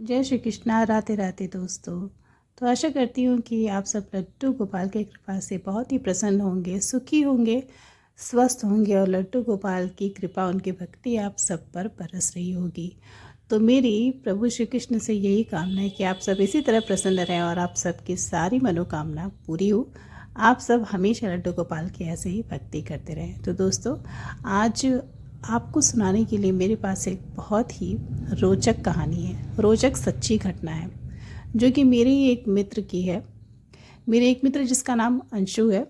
जय श्री कृष्णा। राधे राधे दोस्तों। तो आशा करती हूँ कि आप सब लड्डू गोपाल की कृपा से बहुत ही प्रसन्न होंगे, सुखी होंगे, स्वस्थ होंगे और लड्डू गोपाल की कृपा, उनकी भक्ति आप सब पर बरस रही होगी। तो मेरी प्रभु श्री कृष्ण से यही कामना है कि आप सब इसी तरह प्रसन्न रहें और आप सबकी सारी मनोकामना पूरी हो। आप सब हमेशा लड्डू गोपाल की ऐसे ही भक्ति करते रहें। तो दोस्तों, आज आपको सुनाने के लिए मेरे पास एक बहुत ही रोचक कहानी है, रोचक सच्ची घटना है, जो कि मेरे ही एक मित्र की है। मेरे एक मित्र जिसका नाम अंशु है,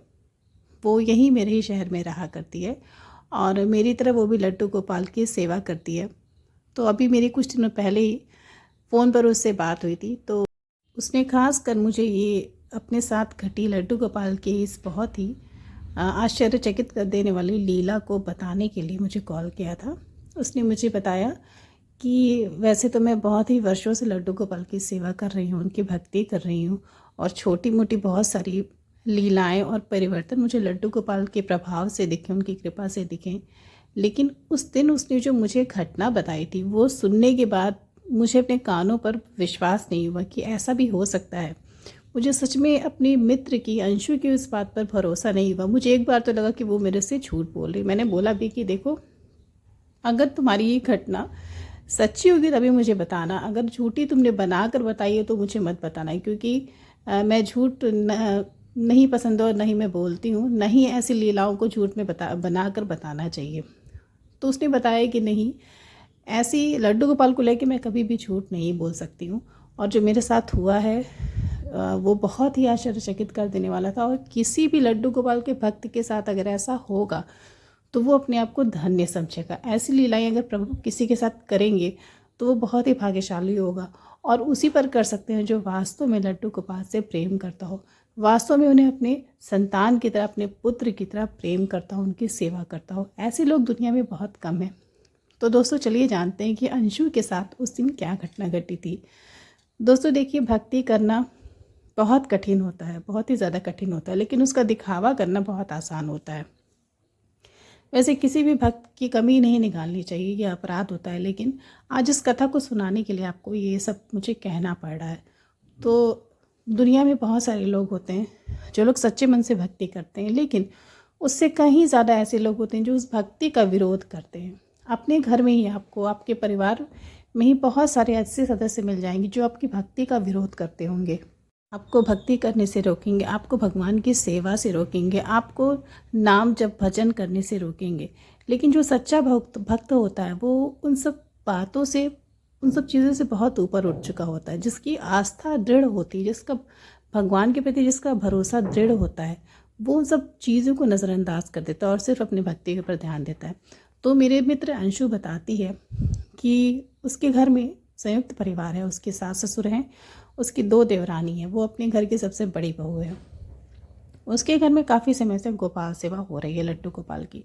वो यहीं मेरे ही शहर में रहा करती है और मेरी तरह वो भी लड्डू गोपाल की सेवा करती है। तो अभी मेरी कुछ दिनों पहले ही फ़ोन पर उससे बात हुई थी, तो उसने खास कर मुझे ये अपने साथ घटी लड्डू गोपाल की इस बहुत ही आश्चर्यचकित कर देने वाली लीला को बताने के लिए मुझे कॉल किया था। उसने मुझे बताया कि वैसे तो मैं बहुत ही वर्षों से लड्डू गोपाल की सेवा कर रही हूँ, उनकी भक्ति कर रही हूँ और छोटी मोटी बहुत सारी लीलाएं और परिवर्तन मुझे लड्डू गोपाल के प्रभाव से दिखे, उनकी कृपा से दिखे। लेकिन उस दिन उसने जो मुझे घटना बताई थी, वो सुनने के बाद मुझे अपने कानों पर विश्वास नहीं हुआ कि ऐसा भी हो सकता है। मुझे सच में अपने मित्र की, अंशु की उस बात पर भरोसा नहीं हुआ। मुझे एक बार तो लगा कि वो मेरे से झूठ बोल रही। मैंने बोला भी कि देखो, अगर तुम्हारी ये घटना सच्ची होगी तभी मुझे बताना, अगर झूठी तुमने बना कर बताई है तो मुझे मत बताना, क्योंकि मैं झूठ नहीं पसंद और नहीं मैं बोलती हूँ, नहीं ऐसी लीलाओं को झूठ में बना कर बताना चाहिए। तो उसने बताया कि नहीं, ऐसी लड्डू गोपाल को लेकर मैं कभी भी झूठ नहीं बोल सकती हूँ। और जो मेरे साथ हुआ है वो बहुत ही आश्चर्यचकित कर देने वाला था। और किसी भी लड्डू गोपाल के भक्त के साथ अगर ऐसा होगा तो वो अपने आप को धन्य समझेगा। ऐसी लीलाएं अगर प्रभु किसी के साथ करेंगे तो वो बहुत ही भाग्यशाली होगा। और उसी पर कर सकते हैं जो वास्तव में लड्डू गोपाल से प्रेम करता हो, वास्तव में उन्हें अपने संतान की तरह, अपने पुत्र की तरह प्रेम करता हो, उनकी सेवा करता हो। ऐसे लोग दुनिया में बहुत कम हैं। तो दोस्तों, चलिए जानते हैं कि अंशु के साथ उस दिन क्या घटना घटी थी। दोस्तों देखिए, भक्ति करना बहुत कठिन होता है, बहुत ही ज़्यादा कठिन होता है, लेकिन उसका दिखावा करना बहुत आसान होता है। वैसे किसी भी भक्त की कमी नहीं निकालनी चाहिए, ये अपराध होता है। लेकिन आज इस कथा को सुनाने के लिए आपको ये सब मुझे कहना पड़ रहा है। तो दुनिया में बहुत सारे लोग होते हैं जो लोग सच्चे मन से भक्ति करते हैं, लेकिन उससे कहीं ज़्यादा ऐसे लोग होते हैं जो उस भक्ति का विरोध करते हैं। अपने घर में ही आपको, आपके परिवार में ही बहुत सारे ऐसे सदस्य मिल जाएंगे जो आपकी भक्ति का विरोध करते होंगे, आपको भक्ति करने से रोकेंगे, आपको भगवान की सेवा से रोकेंगे, आपको नाम जप भजन करने से रोकेंगे। लेकिन जो सच्चा भक्त भक्त होता है वो उन सब बातों से, उन सब चीज़ों से बहुत ऊपर उठ चुका होता है। जिसकी आस्था दृढ़ होती है, जिसका भगवान के प्रति जिसका भरोसा दृढ़ होता है, वो उन सब चीज़ों को नज़रअंदाज कर देता है और सिर्फ अपनी भक्ति के ऊपर ध्यान देता है। तो मेरे मित्र अंशु बताती है कि उसके घर में संयुक्त परिवार है, उसके सास ससुर हैं, उसकी 2 देवरानी है, वो अपने घर की सबसे बड़ी बहू है। उसके घर में काफ़ी समय से गोपाल सेवा हो रही है, लड्डू गोपाल की।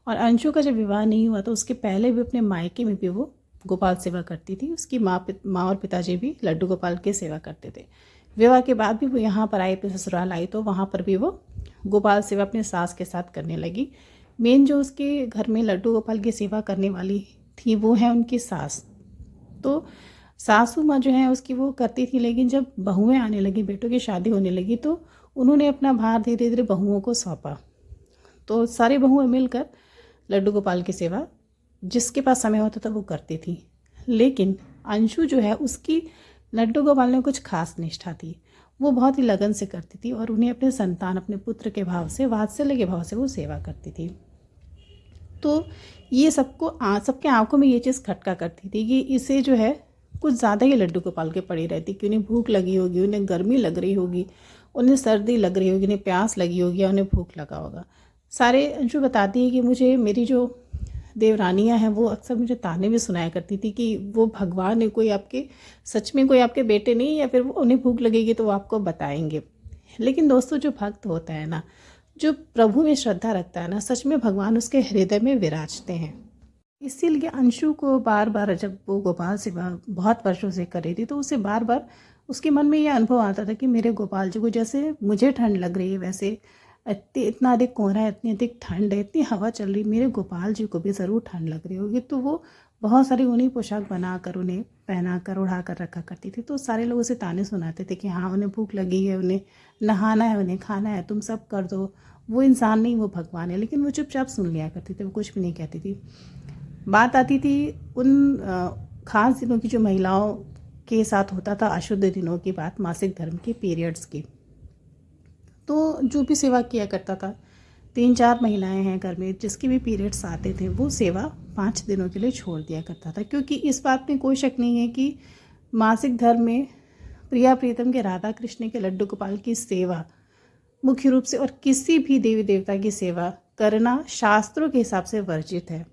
और अंशु का जब विवाह नहीं हुआ तो उसके पहले भी अपने मायके में भी वो गोपाल सेवा करती थी। उसकी माँ और पिताजी भी लड्डू गोपाल की सेवा करते थे। विवाह के बाद भी वो यहाँ पर आई, अपने ससुराल आई, तो वहाँ पर भी वो गोपाल सेवा अपने सास के साथ करने लगी। मेन जो उसके घर में लड्डू गोपाल की सेवा करने वाली थी वो है उनकी सास। तो सासू माँ जो है उसकी वो करती थी, लेकिन जब बहुएं आने लगी, बेटों की शादी होने लगी, तो उन्होंने अपना भार धीरे धीरे बहुओं को सौंपा। तो सारी बहुएं मिलकर लड्डू गोपाल की सेवा जिसके पास समय होता था वो करती थी। लेकिन अंशु जो है, उसकी लड्डू गोपाल में कुछ खास निष्ठा थी। वो बहुत ही लगन से करती थी और उन्हें अपने संतान, अपने पुत्र के भाव से, वात्सल्य के भाव से वो सेवा करती थी। तो ये सबके आंखों में ये चीज़ खटका करती थी कि इसे जो है कुछ ज़्यादा ही लड्डू गोपाल के पड़ी रहती, कि उन्हें भूख लगी होगी, उन्हें गर्मी लग रही होगी, उन्हें सर्दी लग रही होगी, उन्हें प्यास लगी होगी या उन्हें भूख लगा होगा। सारे अंशु बताती है कि मुझे मेरी जो देवरानियां हैं वो अक्सर मुझे ताने भी सुनाया करती थी कि वो भगवान है, कोई आपके, सच में कोई आपके बेटे नहीं, या फिर उन्हें भूख लगेगी तो वो आपको बताएंगे। लेकिन दोस्तों, जो भक्त होता है ना, जो प्रभु में श्रद्धा रखता है ना, सच में भगवान उसके हृदय में विराजते हैं। इसीलिए अंशु को बार बार, जब वो गोपाल सेवा बहुत वर्षों से कर रही थी, तो उसे बार बार उसके मन में ये अनुभव आता था कि मेरे गोपाल जी को जैसे मुझे ठंड लग रही है, वैसे इतना अधिक कोहरा है, इतनी अधिक ठंड है, इतनी हवा चल रही, मेरे गोपाल जी को भी ज़रूर ठंड लग रही होगी। तो वो बहुत सारी ऊनी पोशाक बनाकर उन्हें पहना कर उड़ा कर रखा करती थी। तो सारे लोग उसे ताने सुनाते थे कि हाँ, उन्हें भूख लगी है, उन्हें नहाना है, उन्हें खाना है, तुम सब कर दो, वो इंसान नहीं वो भगवान है। लेकिन वो चुपचाप सुन लिया करती थी, वो कुछ भी नहीं कहती थी। बात आती थी उन ख़ास दिनों की जो महिलाओं के साथ होता था, अशुद्ध दिनों की बात, मासिक धर्म के पीरियड्स की। तो जो भी सेवा किया करता था, 3-4 महिलाएं हैं घर में, जिसके भी पीरियड्स आते थे वो सेवा 5 दिनों के लिए छोड़ दिया करता था। क्योंकि इस बात में कोई शक नहीं है कि मासिक धर्म में प्रिया प्रीतम के राधा कृष्ण के लड्डू गोपाल की सेवा मुख्य रूप से, और किसी भी देवी देवता की सेवा करना शास्त्रों के हिसाब से वर्जित है।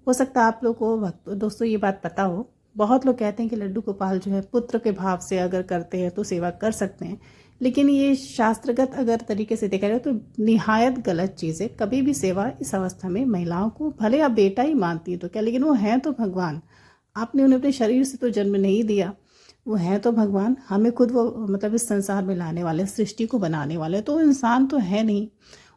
हो सकता है आप लोग को दोस्तों ये बात पता हो। बहुत लोग कहते हैं कि लड्डू गोपाल जो है पुत्र के भाव से अगर करते हैं तो सेवा कर सकते हैं, लेकिन ये शास्त्रगत अगर तरीके से देखा जाए तो निहायत गलत चीज़ है। कभी भी सेवा इस अवस्था में महिलाओं को, भले आप बेटा ही मानती है तो क्या, लेकिन वो हैं तो भगवान। आपने उन्हें अपने शरीर से तो जन्म नहीं दिया, वो हैं तो भगवान। हमें खुद वो मतलब इस संसार में लाने वाले, सृष्टि को बनाने वाले, तो इंसान तो है नहीं।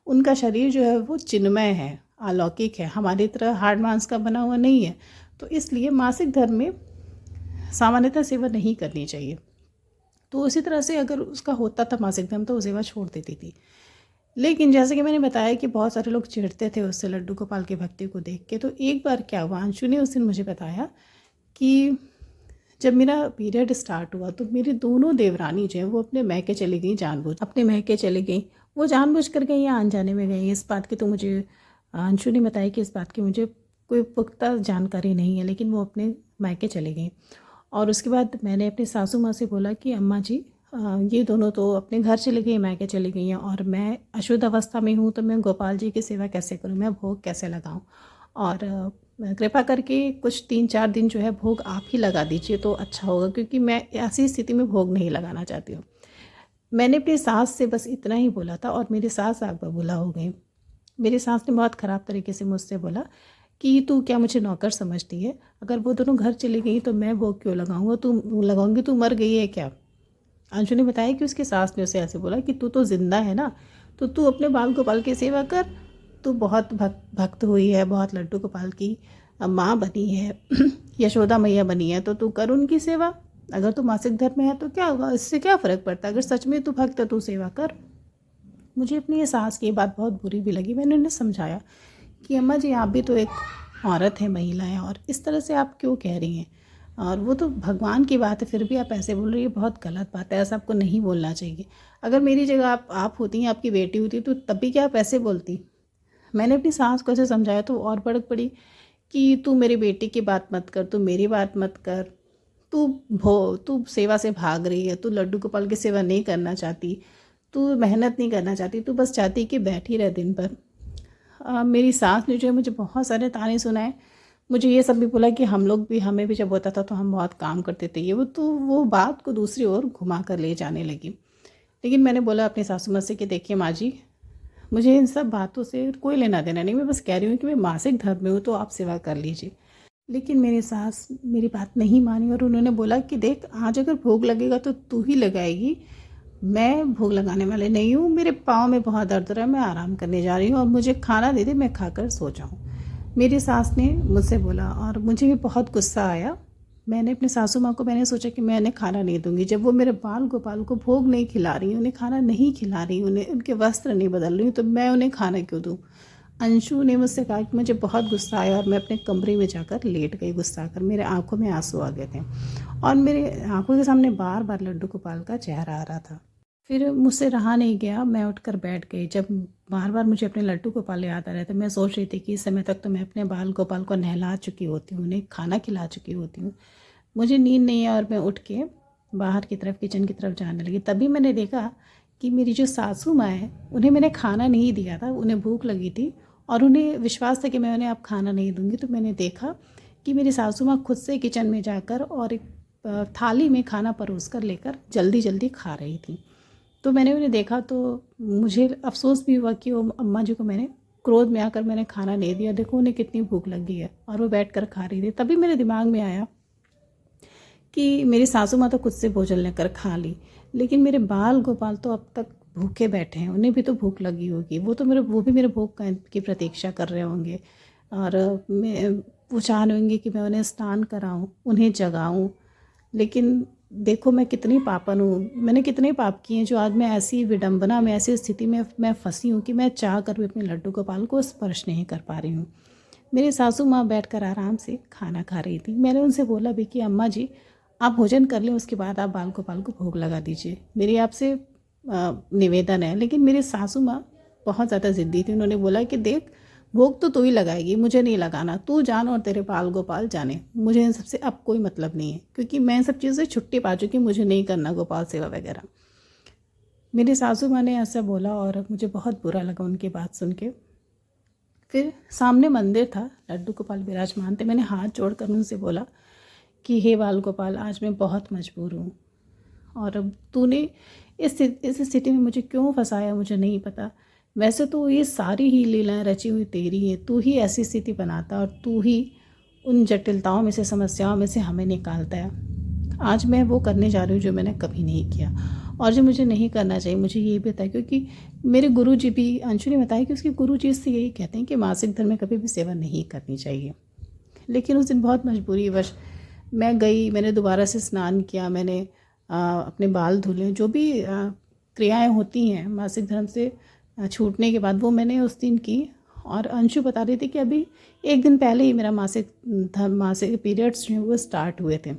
उनका शरीर जो है वो चिन्मय है, अलौकिक है, हमारी तरह हार्ड मांस का बना हुआ नहीं है। तो इसलिए मासिक धर्म में सामान्यतः सेवा नहीं करनी चाहिए। तो इसी तरह से अगर उसका होता था मासिक धर्म तो वो सेवा छोड़ देती थी। लेकिन जैसे कि मैंने बताया कि बहुत सारे लोग चिढ़ते थे उससे, लड्डू गोपाल की भक्ति को देख के। तो एक बार क्या हुआ, अंशु ने उस दिन मुझे बताया कि जब मेरा पीरियड स्टार्ट हुआ तो मेरी दोनों देवरानी जो है वो अपने मैके चली गई, अपने मैके चली गई। वो जानबूझ कर गई या अनजाने में गई, इस बात की तो मुझे अंशु ने बताया कि इस बात की मुझे कोई पुख्ता जानकारी नहीं है, लेकिन वो अपने मायके चली गई। और उसके बाद मैंने अपनी सासू माँ से बोला कि अम्मा जी, ये दोनों तो अपने घर चली गई, मायके चली गई हैं, और मैं अशुद्ध अवस्था में हूँ, तो मैं गोपाल जी की सेवा कैसे करूँ, मैं भोग कैसे लगाऊँ। और कृपा करके कुछ 3-4 दिन जो है भोग आप ही लगा दीजिए तो अच्छा होगा, क्योंकि मैं ऐसी स्थिति में भोग नहीं लगाना चाहती हूँ। मैंने अपनी सास से बस इतना ही बोला था और मेरी सास आग बबूला हो गई। मेरी सास ने बहुत ख़राब तरीके से मुझसे बोला कि तू क्या मुझे नौकर समझती है, अगर वो दोनों घर चली गई तो मैं भोग क्यों लगाऊंगा, तू लगाऊंगी, तू मर गई है क्या। अंशु ने बताया कि उसकी सास ने उसे ऐसे बोला कि तू तो जिंदा है ना, तो तू अपने बाल गोपाल की सेवा कर, तू बहुत भक्त हुई है, बहुत लड्डू गोपाल की माँ बनी है, यशोदा मैया बनी है, तो तू कर उनकी सेवा। अगर तू मासिक धर्म में है तो क्या होगा, इससे क्या फ़र्क पड़ता है, अगर सच में तू भक्त है तो सेवा कर। मुझे अपनी ये सास की बात बहुत बुरी भी लगी। मैंने उन्हें समझाया कि अम्मा जी, आप भी तो एक औरत है, महिला है, और इस तरह से आप क्यों कह रही हैं, और वो तो भगवान की बात है, फिर भी आप ऐसे बोल रही है, बहुत गलत बात है, ऐसा आपको नहीं बोलना चाहिए। अगर मेरी जगह आप होती हैं, आपकी बेटी होती तो तब भी क्या आप ऐसे बोलती। मैंने अपनी सास को ऐसे समझाया तो और भड़क पड़ी कि तू मेरी बेटी की बात मत कर, तू मेरी बात मत कर, तू सेवा से भाग रही है, तू लड्डू गोपाल की सेवा नहीं करना चाहती, तू मेहनत नहीं करना चाहती, तू बस चाहती कि बैठी रहे दिन भर। मेरी सास ने जो है मुझे बहुत सारे ताने सुनाए। मुझे ये सब भी बोला कि हमें भी जब होता था तो हम बहुत काम करते थे, ये वो बात को दूसरी ओर घुमा कर ले जाने लगी। लेकिन मैंने बोला अपनी सासू माँ से कि देखिए माँ जी, मुझे इन सब बातों से कोई लेना देना नहीं, मैं बस कह रही हूँ कि मैं मासिक धर्म में हूँ तो आप सेवा कर लीजिए। लेकिन मेरी सास मेरी बात नहीं मानी और उन्होंने बोला कि देख, आज अगर भोग लगेगा तो तू ही लगाएगी, मैं भोग लगाने वाले नहीं हूँ, मेरे पाँव में बहुत दर्द हो रहा है, मैं आराम करने जा रही हूँ, और मुझे खाना दे दे, मैं खाकर सो जाऊँ। मेरी सास ने मुझसे बोला और मुझे भी बहुत गुस्सा आया। मैंने अपनी सासू माँ को, मैंने सोचा कि मैं उन्हें खाना नहीं दूंगी, जब वो मेरे बाल गोपाल को भोग नहीं खिला रही, उन्हें खाना नहीं खिला रही, उन्हें उनके वस्त्र नहीं बदल रही, तो मैं उन्हें खाना क्यों दूँ। अंशु ने मुझसे कहा कि मुझे बहुत गुस्सा आया और मैं अपने कमरे में जाकर लेट गई गुस्सा कर। मेरे आंखों में आंसू आ गए थे और मेरे आंखों के सामने बार बार लड्डू गोपाल का चेहरा आ रहा था। फिर मुझसे रहा नहीं गया, मैं उठकर बैठ गई। जब बार बार मुझे अपने लड्डू गोपाल याद आ रहे थे, मैं सोच रही थी कि इस समय तक तो मैं अपने बाल गोपाल को नहला चुकी होती हूँ, उन्हें खाना खिला चुकी होती हूँ, मुझे नींद नहीं है, और मैं उठ के बाहर की तरफ, किचन की तरफ जाने लगी। तभी मैंने देखा कि मेरी जो सासू माँ है, उन्हें मैंने खाना नहीं दिया था, उन्हें भूख लगी थी और उन्हें विश्वास था कि मैं उन्हें अब खाना नहीं दूंगी। तो मैंने देखा कि मेरी सासू माँ खुद से किचन में जाकर और एक थाली में खाना परोस कर लेकर जल्दी जल्दी खा रही थी। तो मैंने उन्हें देखा तो मुझे अफसोस भी हुआ कि वो अम्मा जी को मैंने क्रोध में आकर मैंने खाना नहीं दिया, देखो उन्हें कितनी भूख लगी है और वो बैठ कर खा रही थी। तभी मेरे दिमाग में आया कि मेरी सासू माँ तो खुद से भोजन लेकर खा ली, लेकिन मेरे बाल गोपाल तो अब तक भूखे बैठे हैं, उन्हें भी तो भूख लगी होगी, वो भी मेरे भोग की प्रतीक्षा कर रहे होंगे। और वो चाह रहे होंगे कि मैं उन्हें स्नान कराऊं, उन्हें जगाऊं, लेकिन देखो मैं कितनी पापन हूँ, मैंने कितने पाप किए हैं जो आज मैं ऐसी विडंबना में, ऐसी स्थिति में मैं फंसी हूँ कि मैं चाह कर भी अपने लड्डू गोपाल को स्पर्श नहीं कर पा रही हूँ। मेरी सासू माँ बैठकर आराम से खाना खा रही थी। मैंने उनसे बोला भी कि अम्मा जी, आप भोजन कर लें, उसके बाद आप बाल गोपाल को भोग लगा दीजिए, मेरी आपसे निवेदन है। लेकिन मेरी सासू माँ बहुत ज़्यादा ज़िद्दी थी। उन्होंने बोला कि देख, भोग तो तू ही लगाएगी, मुझे नहीं लगाना, तू जान और तेरे बाल गोपाल जाने, मुझे इन सबसे अब कोई मतलब नहीं है, क्योंकि मैं इन सब चीज़ों से छुट्टी पा चुकी, मुझे नहीं करना गोपाल सेवा वगैरह। मेरी सासू माँ ने ऐसा बोला और मुझे बहुत बुरा लगा उनकी बात सुन के। फिर सामने मंदिर था, लड्डू गोपाल विराजमान थे। मैंने हाथ जोड़कर उनसे बोला कि हे बाल गोपाल, आज मैं बहुत मजबूर हूँ और अब तूने इस स्थिति में मुझे क्यों फंसाया मुझे नहीं पता। वैसे तो ये सारी ही लीलाएं रची हुई तेरी है, तू ही ऐसी स्थिति बनाता और तू ही उन जटिलताओं में से, समस्याओं में से हमें निकालता है। आज मैं वो करने जा रही हूँ जो मैंने कभी नहीं किया और जो मुझे नहीं करना चाहिए। मुझे ये भी बताया, क्योंकि मेरे गुरुजी भी, अंशु ने बताया कि उसके गुरुजी से यही कहते हैं कि मासिक धर्म में कभी भी सेवा नहीं करनी चाहिए। लेकिन उस दिन बहुत मजबूरी वश मैं गई, मैंने दोबारा से स्नान किया, मैंने अपने बाल धुले, जो भी क्रियाएं होती हैं मासिक धर्म से छूटने के बाद, वो मैंने उस दिन की। और अंशु बता रही थी कि अभी एक दिन पहले ही मेरा मासिक पीरियड्स जो हैं वो स्टार्ट हुए थे।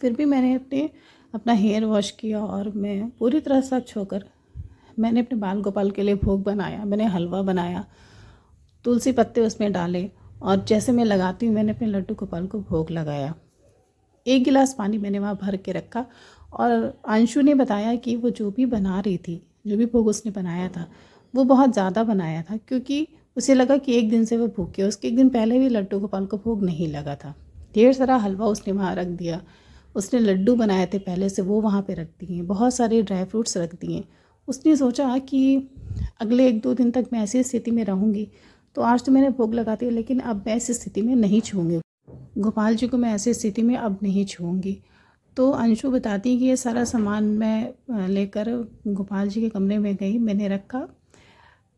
फिर भी मैंने अपना हेयर वॉश किया और मैं पूरी तरह स्वच्छ होकर मैंने अपने बाल गोपाल के लिए भोग बनाया। मैंने हलवा बनाया, तुलसी पत्ते उसमें डाले और जैसे मैं लगाती हूँ मैंने अपने लड्डू गोपाल को भोग लगाया। 1 गिलास पानी मैंने वहाँ भर के रखा और अंशु ने बताया कि वो जो भी बना रही थी, जो भी भोग उसने बनाया था, वो बहुत ज़्यादा बनाया था, क्योंकि उसे लगा कि एक दिन से वो भूखे, उसके एक दिन पहले भी लड्डू गोपाल को भोग नहीं लगा था। ढेर सारा हलवा उसने वहाँ रख दिया। उसने लड्डू बनाए थे पहले से, वो वहाँ पे रख दिए, बहुत सारे ड्राई फ्रूट्स रख दिए। उसने सोचा कि अगले 1-2 दिन तक मैं ऐसी स्थिति में रहूँगी, तो आज तो मैंने भोग लगा दिया, लेकिन अब मैं ऐसी स्थिति में नहीं छूऊंगी गोपाल जी को, मैं ऐसी स्थिति में अब नहीं छूऊंगी। तो अंशु बताती कि ये सारा सामान मैं लेकर गोपाल जी के कमरे में गई, मैंने रखा।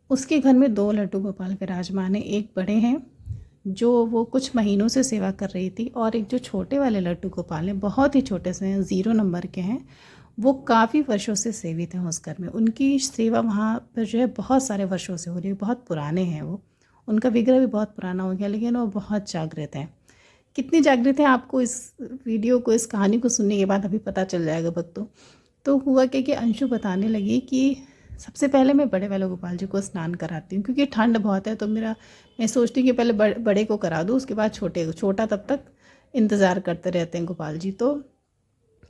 उसके घर में 2 लड्डू गोपाल विराजमान हैं, एक बड़े हैं जो वो कुछ महीनों से सेवा कर रही थी, और एक जो छोटे वाले लड्डू गोपाल हैं, बहुत ही छोटे से हैं, 0 नंबर के हैं, वो काफ़ी वर्षों से सेवित हैं उस घर में। उनकी सेवा वहाँ पर जो है बहुत सारे वर्षों से हो रही है, बहुत पुराने हैं वो, उनका विग्रह भी बहुत पुराना हो गया, लेकिन वो बहुत जागृत हैं। कितनी जागृत है आपको इस वीडियो को, इस कहानी को सुनने के बाद अभी पता चल जाएगा भक्तों। तो हुआ क्या कि अंशु बताने लगी कि सबसे पहले मैं बड़े वाले गोपाल जी को स्नान कराती हूँ, क्योंकि ठंड बहुत है, तो मैं सोचती हूँ कि पहले बड़े को करा दूँ, उसके बाद छोटे को, छोटा तब तक इंतज़ार करते रहते हैं गोपाल जी। तो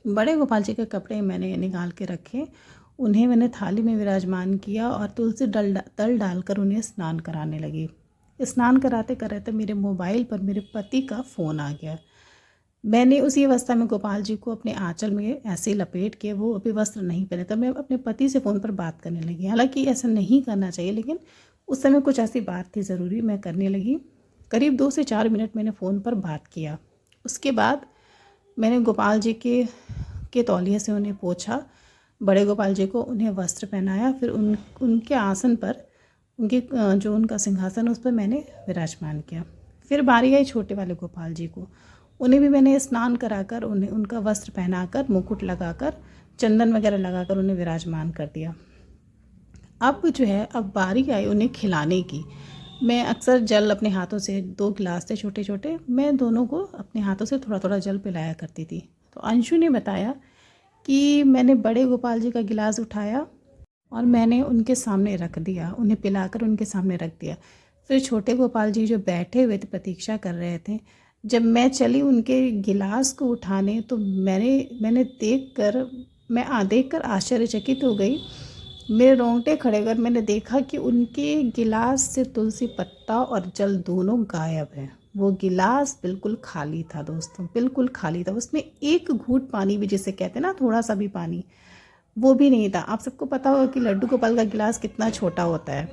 बड़े गोपाल जी के कपड़े मैंने निकाल के रखे, उन्हें मैंने थाली में विराजमान किया और तुलसी तल डालकर उन्हें स्नान कराने लगी। स्नान कराते कराते मेरे मोबाइल पर मेरे पति का फ़ोन आ गया। मैंने उसी अवस्था में गोपाल जी को अपने आंचल में ऐसे लपेट के, वो अभी वस्त्र नहीं पहने, तब मैं अपने पति से फ़ोन पर बात करने लगी। हालांकि ऐसा नहीं करना चाहिए, लेकिन उस समय कुछ ऐसी बात थी ज़रूरी, मैं करने लगी। करीब 2 से 4 मिनट मैंने फ़ोन पर बात किया। उसके बाद मैंने गोपाल जी के तौलिए से उन्हें पोंछा, बड़े गोपाल जी को उन्हें वस्त्र पहनाया, फिर उनके आसन पर, उनके जो उनका सिंहासन उस पर मैंने विराजमान किया। फिर बारी आई छोटे वाले गोपाल जी को, उन्हें भी मैंने स्नान कराकर, उन्हें उनका वस्त्र पहनाकर, मुकुट लगाकर, चंदन वगैरह लगाकर उन्हें विराजमान कर दिया। अब जो है, अब बारी आई उन्हें खिलाने की। मैं अक्सर जल अपने हाथों से, 2 गिलास थे छोटे छोटे, मैं दोनों को अपने हाथों से थोड़ा थोड़ा जल पिलाया करती थी। तो अंशु ने बताया कि मैंने बड़े गोपाल जी का गिलास उठाया और मैंने उनके सामने रख दिया, उन्हें पिलाकर उनके सामने रख दिया। फिर छोटे गोपाल जी जो बैठे हुए थे, प्रतीक्षा कर रहे थे, जब मैं चली उनके गिलास को उठाने, तो मैंने देखकर आश्चर्यचकित हो गई। मेरे रोंगटे खड़े कर मैंने देखा कि उनके गिलास से तुलसी पत्ता और जल दोनों गायब है। वो गिलास बिल्कुल खाली था दोस्तों, बिल्कुल खाली था। उसमें एक घूंट पानी भी, जिसे कहते हैं ना, थोड़ा सा भी पानी, वो भी नहीं था। आप सबको पता होगा कि लड्डू गोपाल का गिलास कितना छोटा होता है।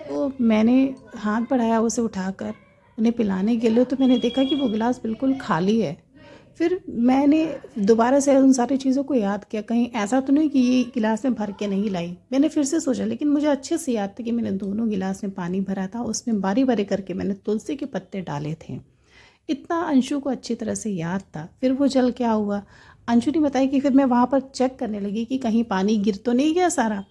तो मैंने हाथ बढ़ाया उसे उठाकर उन्हें पिलाने के लिए, तो मैंने देखा कि वो गिलास बिल्कुल खाली है। फिर मैंने दोबारा से उन सारी चीज़ों को याद किया, कहीं ऐसा तो नहीं कि ये गिलास में भर के नहीं लाई। मैंने फिर से सोचा, लेकिन मुझे अच्छे से याद था कि मैंने दोनों गिलास में पानी भरा था, उसमें बारी-बारी करके मैंने तुलसी के पत्ते डाले थे। इतना अंशु को अच्छी तरह से याद था। फिर वो जल क्या हुआ, अंशु ने बताया कि फिर मैं वहाँ पर चेक करने लगी कि कहीं पानी गिर तो नहीं गया सारा।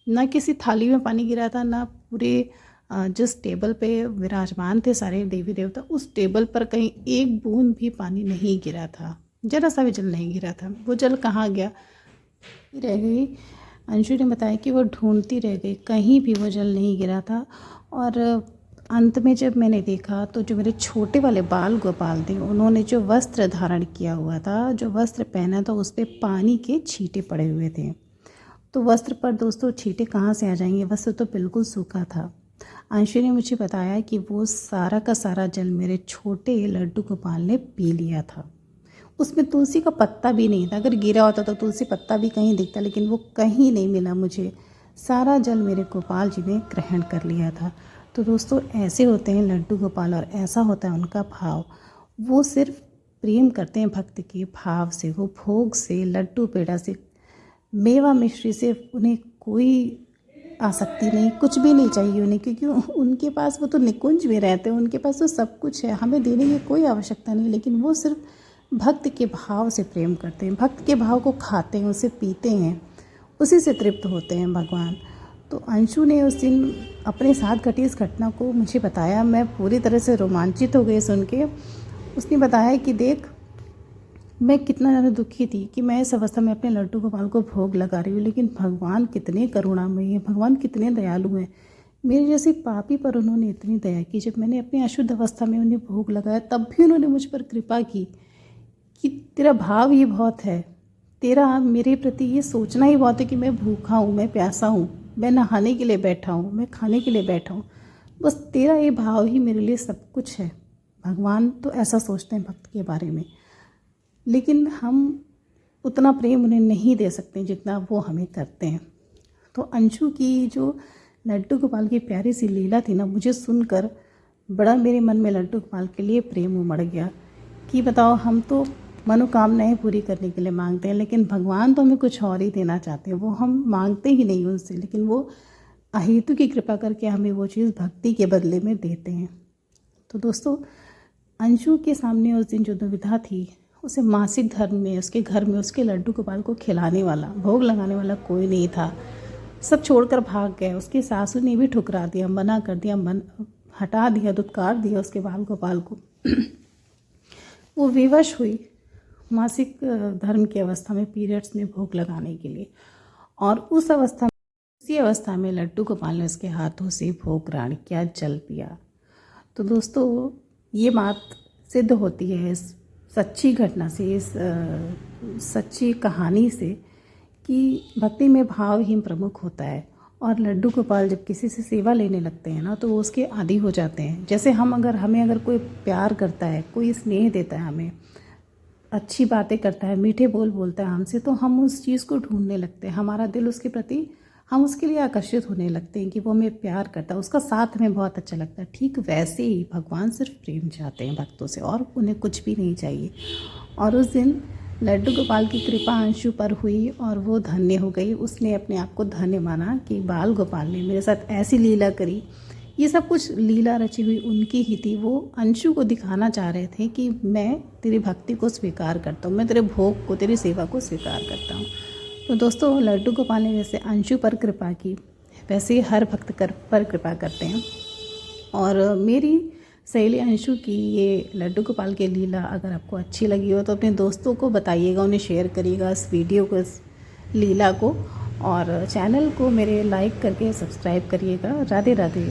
ना किसी थाली में पानी गिरा था, ना पूरे जिस टेबल पे विराजमान थे सारे देवी देवता, उस टेबल पर कहीं एक बूंद भी पानी नहीं गिरा था, जरा सा भी जल नहीं गिरा था। वो जल कहाँ गया रह गई। अंशु ने बताया कि वो ढूंढती रह गई, कहीं भी वो जल नहीं गिरा था। और अंत में जब मैंने देखा तो जो मेरे छोटे वाले बाल गोपाल थे, उन्होंने जो वस्त्र धारण किया हुआ था, जो वस्त्र पहना था, उस पर पानी के छींटे पड़े हुए थे। तो वस्त्र पर दोस्तों छींटे कहाँ से आ जाएंगे, वस्त्र तो बिल्कुल सूखा था। अंशु ने मुझे बताया कि वो सारा का सारा जल मेरे छोटे लड्डू गोपाल ने पी लिया था। उसमें तुलसी का पत्ता भी नहीं था, अगर गिरा होता तो तुलसी पत्ता भी कहीं दिखता, लेकिन वो कहीं नहीं मिला मुझे। सारा जल मेरे गोपाल जी ने ग्रहण कर लिया था। तो दोस्तों ऐसे होते हैं लड्डू गोपाल, और ऐसा होता है उनका भाव। वो सिर्फ प्रेम करते हैं भक्त के भाव से, वो भोग से, लड्डू पेड़ा से, मेवा मिश्री से उन्हें कोई आसक्ति नहीं, कुछ भी नहीं चाहिए उन्हें, क्योंकि उनके पास वो तो निकुंज में रहते हैं, उनके पास तो सब कुछ है, हमें देने की कोई आवश्यकता नहीं। लेकिन वो सिर्फ भक्त के भाव से प्रेम करते हैं, भक्त के भाव को खाते हैं, उसे पीते हैं, उसी से तृप्त होते हैं भगवान। तो अंशु ने उस दिन अपने साथ घटी इस घटना को मुझे बताया। मैं पूरी तरह से रोमांचित हो गई सुन के। उसने बताया कि देख, मैं कितना ज़्यादा दुखी थी कि मैं इस अवस्था में अपने लड्डू गोपाल को भोग लगा रही हूँ, लेकिन भगवान कितने करुणामयी हैं, भगवान कितने दयालु हैं। मेरे जैसे पापी पर उन्होंने इतनी दया की। जब मैंने अपनी अशुद्ध अवस्था में उन्हें भोग लगाया, तब भी उन्होंने मुझ पर कृपा की कि तेरा भाव ये बहुत है, तेरा मेरे प्रति ये सोचना ही बहुत है कि मैं भूखा हूँ, मैं प्यासा हूँ, मैं नहाने के लिए बैठा हूँ, मैं खाने के लिए बैठा हूँ, बस तेरा ये भाव ही मेरे लिए सब कुछ है। भगवान तो ऐसा सोचते हैं भक्त के बारे में, लेकिन हम उतना प्रेम उन्हें नहीं दे सकते जितना वो हमें करते हैं। तो अंशु की जो लड्डू गोपाल की प्यारी सी लीला थी ना, मुझे सुनकर बड़ा मेरे मन में लड्डू गोपाल के लिए प्रेम उमड़ गया कि बताओ, हम तो मनोकामनाएं पूरी करने के लिए मांगते हैं, लेकिन भगवान तो हमें कुछ और ही देना चाहते हैं। वो हम मांगते ही नहीं उनसे, लेकिन वो अहेतु की कृपा करके हमें वो चीज़ भक्ति के बदले में देते हैं। तो दोस्तों, अंशु के सामने उस दिन जो दुविधा थी, उसे मासिक धर्म में, उसके घर में उसके लड्डू गोपाल को खिलाने वाला, भोग लगाने वाला कोई नहीं था। सब छोड़कर भाग गए। उसकी सासू ने भी ठुकरा दिया, मना कर दिया, हटा दिया, दुत्कार दिया उसके बाल गोपाल को। वो विवश हुई मासिक धर्म की अवस्था में, पीरियड्स में भोग लगाने के लिए, और उसी अवस्था में लड्डू गोपाल ने उसके हाथों से भोग ग्रहण किया, जल पिया। तो दोस्तों, ये बात सिद्ध होती है इस सच्ची घटना से, इस सच्ची कहानी से, कि भक्ति में भाव ही प्रमुख होता है। और लड्डू गोपाल जब किसी से सेवा लेने लगते हैं ना, तो वो उसके आदी हो जाते हैं। जैसे हमें अगर कोई प्यार करता है, कोई स्नेह देता है, हमें अच्छी बातें करता है, मीठे बोल बोलता है हमसे, तो हम उस चीज़ को ढूंढने लगते हैं, हमारा दिल उसके प्रति, हम उसके लिए आकर्षित होने लगते हैं कि वो हमें प्यार करता है, उसका साथ हमें बहुत अच्छा लगता है। ठीक वैसे ही भगवान सिर्फ प्रेम चाहते हैं भक्तों से, और उन्हें कुछ भी नहीं चाहिए। और उस दिन लड्डू गोपाल की कृपा अंशु पर हुई और वो धन्य हो गई। उसने अपने आप को धन्य माना कि बाल गोपाल ने मेरे साथ ऐसी लीला करी। ये सब कुछ लीला रची हुई उनकी ही थी। वो अंशु को दिखाना चाह रहे थे कि मैं तेरी भक्ति को स्वीकार करता हूँ, मैं तेरे भोग को, तेरी सेवा को स्वीकार करता हूँ। तो दोस्तों, लड्डू गोपाल ने जैसे अंशु पर कृपा की, वैसे ही हर भक्त पर कृपा करते हैं। और मेरी सहेली अंशु की ये लड्डू गोपाल की लीला अगर आपको अच्छी लगी हो तो अपने दोस्तों को बताइएगा, उन्हें शेयर करिएगा इस वीडियो को, इस लीला को, और चैनल को मेरे लाइक करके सब्सक्राइब करिएगा। राधे राधे।